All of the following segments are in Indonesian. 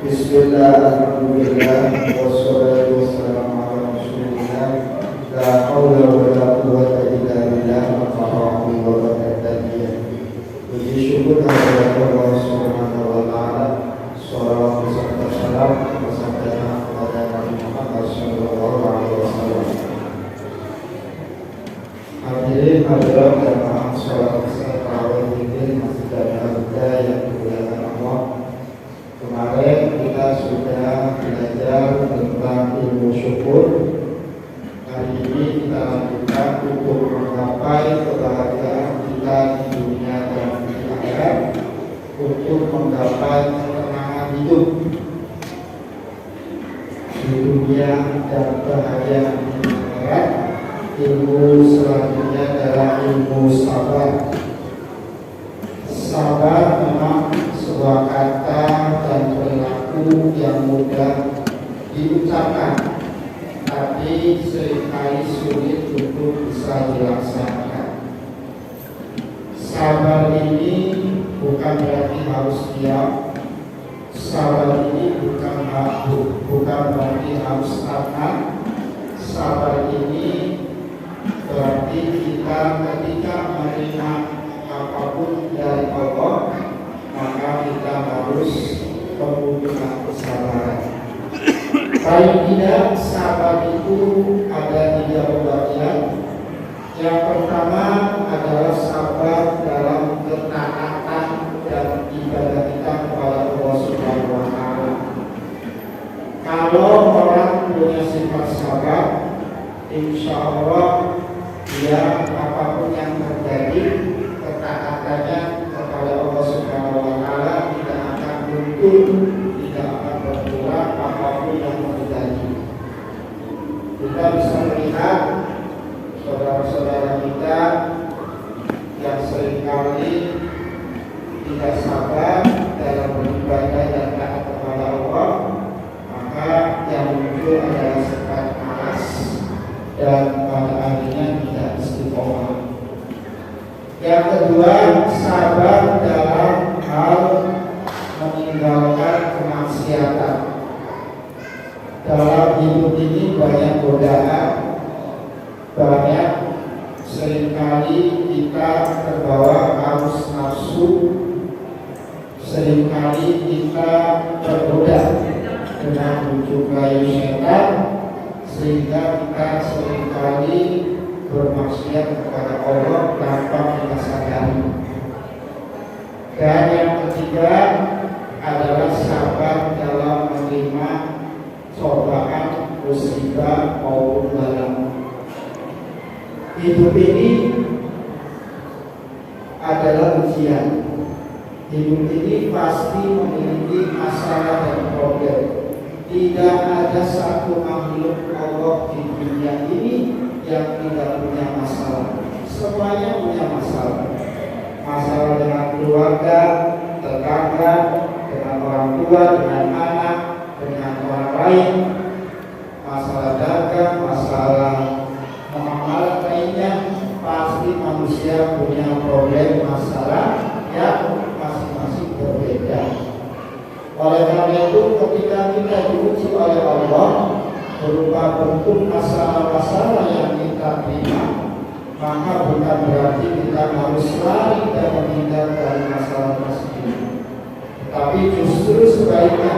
Bismillah, alhamdulillah, wassalatu wassalamu ala rasulillah. La haula wa la quwwata illa billah, maqamahu wa barakatuh. Puji syukur kepada Allah Subhanahu wa taala. Shalawat serta salam kepada Nabi Muhammad sallallahu alaihi wasallam. Hadirin hadirat jamaah salat tarawih di Masjid Al-Huda yang dimuliakan Allah. Kemarin kita sudah belajar tentang ilmu syukur. Hari ini kita lanjutkan untuk menggapai kebahagiaan kita di dunia dan di akhirat, untuk menggapai ketenangan hidup di dunia dan kebahagiaan di akhirat. Ilmu selanjutnya adalah ilmu sabar. Sabar memang sebuah kata dan perilaku yang mudah diucapkan, tapi seringkali sulit untuk bisa dilaksanakan. Sabar ini bukan berarti harus diam. Sabar ini bukan berarti harus tenang. Sabar ini berarti kita ketika menerima apapun dari Allah, maka kita harus membutuhkan kesabaran. Paling tidak sabar itu ada 3 bagian. Yang pertama adalah sabar dalam ketaatan dan ibadah kita kepada Allah Subhanahu wa taala. Kalau orang punya sifat sabar, insya Allah dia apapun yang terjadi, ketaatannya kepada Allah Subhanahu wa taala tidak akan luntur, tidak akan berkurang apapun yang terjadi. Kita bisa melihat saudara-saudara kita yang seringkali tidak sabar dalam beribadah dan taat kepada Allah, maka yang muncul adalah sifat malas dan pada akhirnya tidak istiqomah. Yang kedua, sabar dalam hal meninggalkan kemaksiatan. Dalam hidup ini banyak godaan, banyak seringkali kita terbawa arus nafsu, seringkali kita tergoda dengan bujuk rayu setan, sehingga kita seringkali bermaksiat kepada Allah tanpa kita sadari. Dan yang ketiga adalah sabar dalam menerima cobaan, musibah maupun bala. Hidup ini adalah ujian. Hidup ini pasti memiliki masalah dan problem. Tidak ada satu makhluk Allah di dunia ini yang tidak punya masalah. Semuanya punya masalah. Masalah dengan keluarga, tetangga, dengan orang tua, dengan anak, dengan orang lain. Masalah dagang, masalah muamalah lainnya. Pasti manusia punya problem, masalah yang masing-masing berbeda. Oleh karena itu, ketika kita diuji oleh Allah berupa bentuk masalah-masalah yang kita terima, maka bukan berarti kita harus lari dan menghindar dari masalah tersebut. Tetapi justru sebaliknya,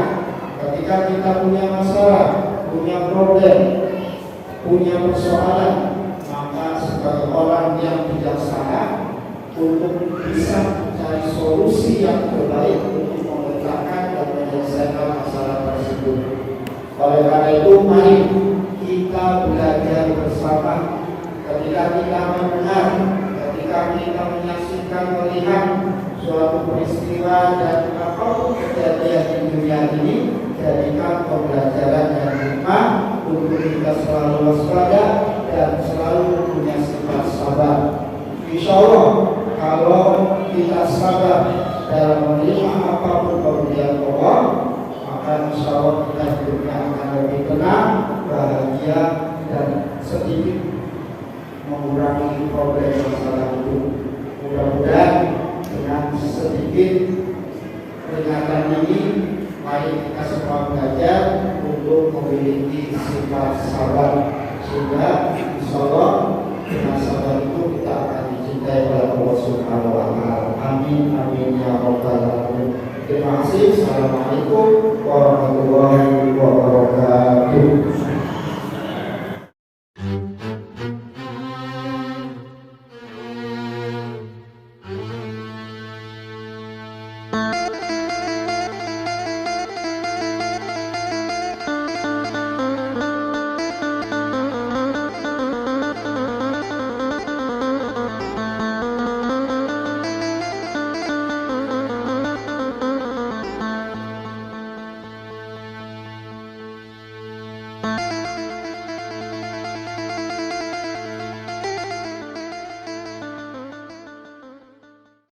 ketika kita punya masalah, punya problem, punya persoalan, maka sebagai orang yang bijaksana untuk bisa mencari solusi yang terbaik untuk memecahkan dan menyelesaikan masalah tersebut. Oleh karena itu, mari kita belajar bersama. Ketika kita mendengar, ketika kita menyaksikan, melihat suatu peristiwa dan apapun kejadian di dunia ini, jadikan pembelajaran yang hikmah untuk kita selalu waspada dan selalu punya sifat sabar. Insya Allah, kalau kita sabar dalam menerima apapun pemberian Allah, maka insya Allah kita hidupnya akan lebih tenang, bahagia, dan sedikit mengurangi problem masalah itu. Mudah-mudahan dengan sedikit peringatan ini Mari kita semua belajar untuk memiliki sifat sabar, sehingga insyaallah dengan sabar itu kita akan dicintai oleh Allah Subhanahu wa taala. Amin amin ya rabbal alamin. Terima kasih. Assalamualaikum warahmatullahi wabarakatuh.